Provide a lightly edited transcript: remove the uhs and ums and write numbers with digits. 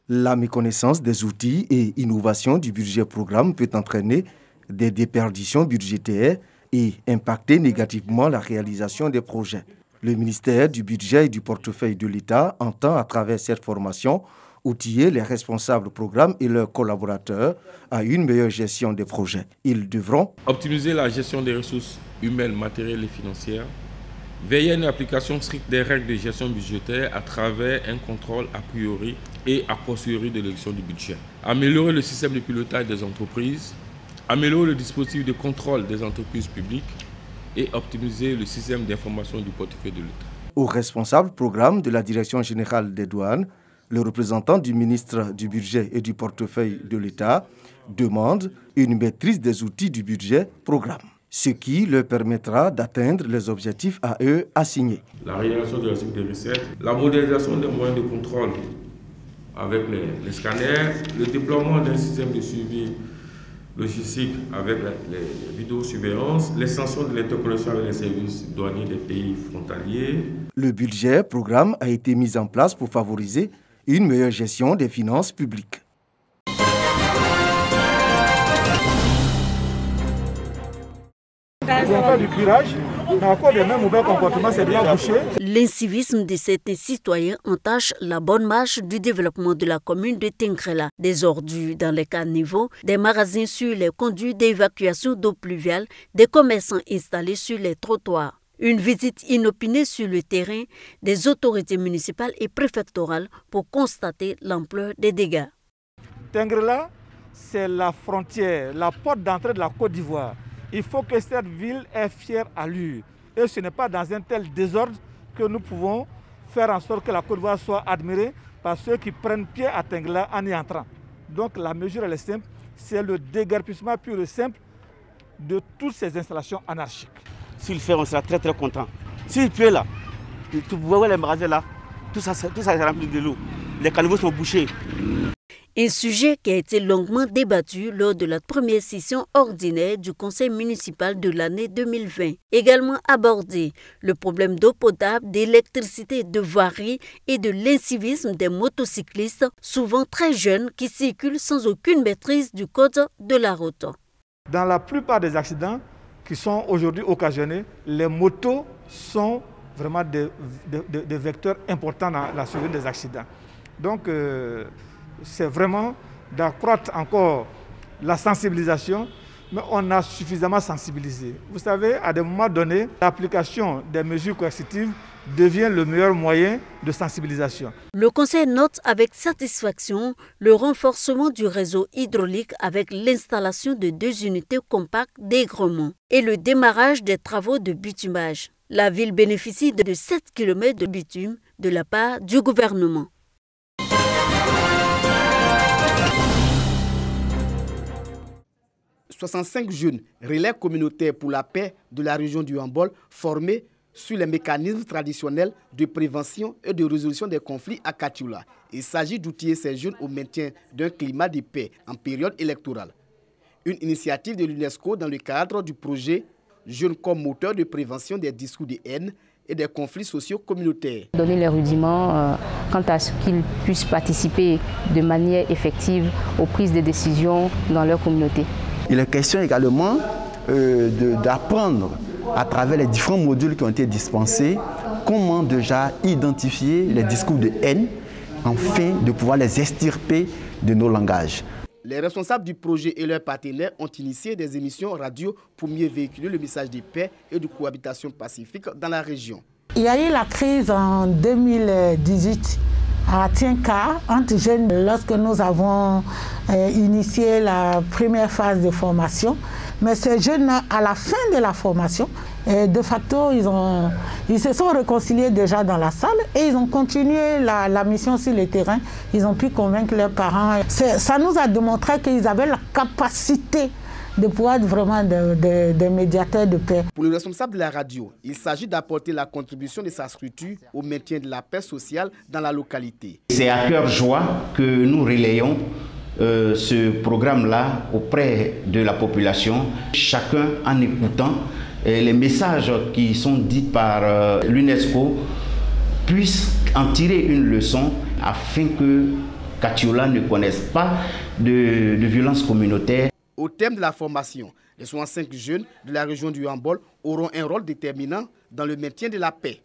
La méconnaissance des outils et innovations du budget programme peut entraîner des déperditions budgétaires et impacter négativement la réalisation des projets. Le ministère du Budget et du Portefeuille de l'État entend, à travers cette formation, outiller les responsables programmes et leurs collaborateurs à une meilleure gestion des projets. Ils devront optimiser la gestion des ressources humaines, matérielles et financières, veiller à une application stricte des règles de gestion budgétaire à travers un contrôle a priori et a posteriori de l'exécution du budget, améliorer le système de pilotage des entreprises, améliorer le dispositif de contrôle des entreprises publiques et optimiser le système d'information du portefeuille de l'État. Au responsable programme de la Direction générale des douanes, le représentant du ministre du Budget et du Portefeuille de l'État demande une maîtrise des outils du budget programme, ce qui leur permettra d'atteindre les objectifs à eux assignés. La réalisation de la cycle des recettes, la modernisation des moyens de contrôle avec les scanners, le déploiement d'un système de suivi logistique avec les vidéosurveillance, l'extension de l'interconnexion avec les services douaniers des pays frontaliers. Le budget programme a été mis en place pour favoriser une meilleure gestion des finances publiques. L'incivisme de certains citoyens entache la bonne marche du développement de la commune de Tengrela. Des ordures dans les caniveaux, des magasins sur les conduits d'évacuation d'eau pluviale, des commerçants installés sur les trottoirs. Une visite inopinée sur le terrain des autorités municipales et préfectorales pour constater l'ampleur des dégâts. Tengrela, c'est la frontière, la porte d'entrée de la Côte d'Ivoire. Il faut que cette ville ait fière allure. Et ce n'est pas dans un tel désordre que nous pouvons faire en sorte que la Côte d'Ivoire soit admirée par ceux qui prennent pied à Tengrela en y entrant. Donc la mesure elle est simple, c'est le déguerpissement pur et simple de toutes ces installations anarchiques. S'il fait, on sera très très content. S'il pleut là, vous voyez les magasins là, tout ça est rempli de l'eau. Les caniveaux sont bouchés. Un sujet qui a été longuement débattu lors de la première session ordinaire du conseil municipal de l'année 2020. Également abordé le problème d'eau potable, d'électricité, de voirie et de l'incivisme des motocyclistes, souvent très jeunes, qui circulent sans aucune maîtrise du code de la route. Dans la plupart des accidents qui sont aujourd'hui occasionnés, les motos sont vraiment des vecteurs importants dans la survenue des accidents. Donc, c'est vraiment d'accroître encore la sensibilisation, mais on a suffisamment sensibilisé. Vous savez, à des moments donnés, l'application des mesures coercitives devient le meilleur moyen de sensibilisation. Le Conseil note avec satisfaction le renforcement du réseau hydraulique avec l'installation de 2 unités compactes d'aigrement et le démarrage des travaux de bitumage. La ville bénéficie de 7 km de bitume de la part du gouvernement. « 65 jeunes relais communautaires pour la paix de la région du Hambol formés sur les mécanismes traditionnels de prévention et de résolution des conflits à Katiula. Il s'agit d'outiller ces jeunes au maintien d'un climat de paix en période électorale. Une initiative de l'UNESCO dans le cadre du projet Jeunes comme moteur de prévention des discours de haine et des conflits sociaux communautaires. Donner les rudiments quant à ce qu'ils puissent participer de manière effective aux prises de décisions dans leur communauté. Il est question également d'apprendre à travers les différents modules qui ont été dispensés comment déjà identifier les discours de haine afin de pouvoir les extirper de nos langages. Les responsables du projet et leurs partenaires ont initié des émissions radio pour mieux véhiculer le message de paix et de cohabitation pacifique dans la région. Il y a eu la crise en 2018 à Tienka, entre jeunes, lorsque nous avons initié la première phase de formation. Mais ces jeunes, à la fin de la formation, de facto, ils se sont réconciliés déjà dans la salle et ils ont continué la mission sur le terrain. Ils ont pu convaincre leurs parents. Ça nous a démontré qu'ils avaient la capacité de pouvoir être vraiment des médiateurs de paix. Pour le responsable de la radio, il s'agit d'apporter la contribution de sa structure au maintien de la paix sociale dans la localité. C'est à cœur joie que nous relayons ce programme-là auprès de la population, chacun en écoutant les messages qui sont dits par l'UNESCO puisse en tirer une leçon afin que Katiola ne connaissent pas de violence communautaire. Au terme de la formation, les 65 jeunes de la région du Yambol auront un rôle déterminant dans le maintien de la paix.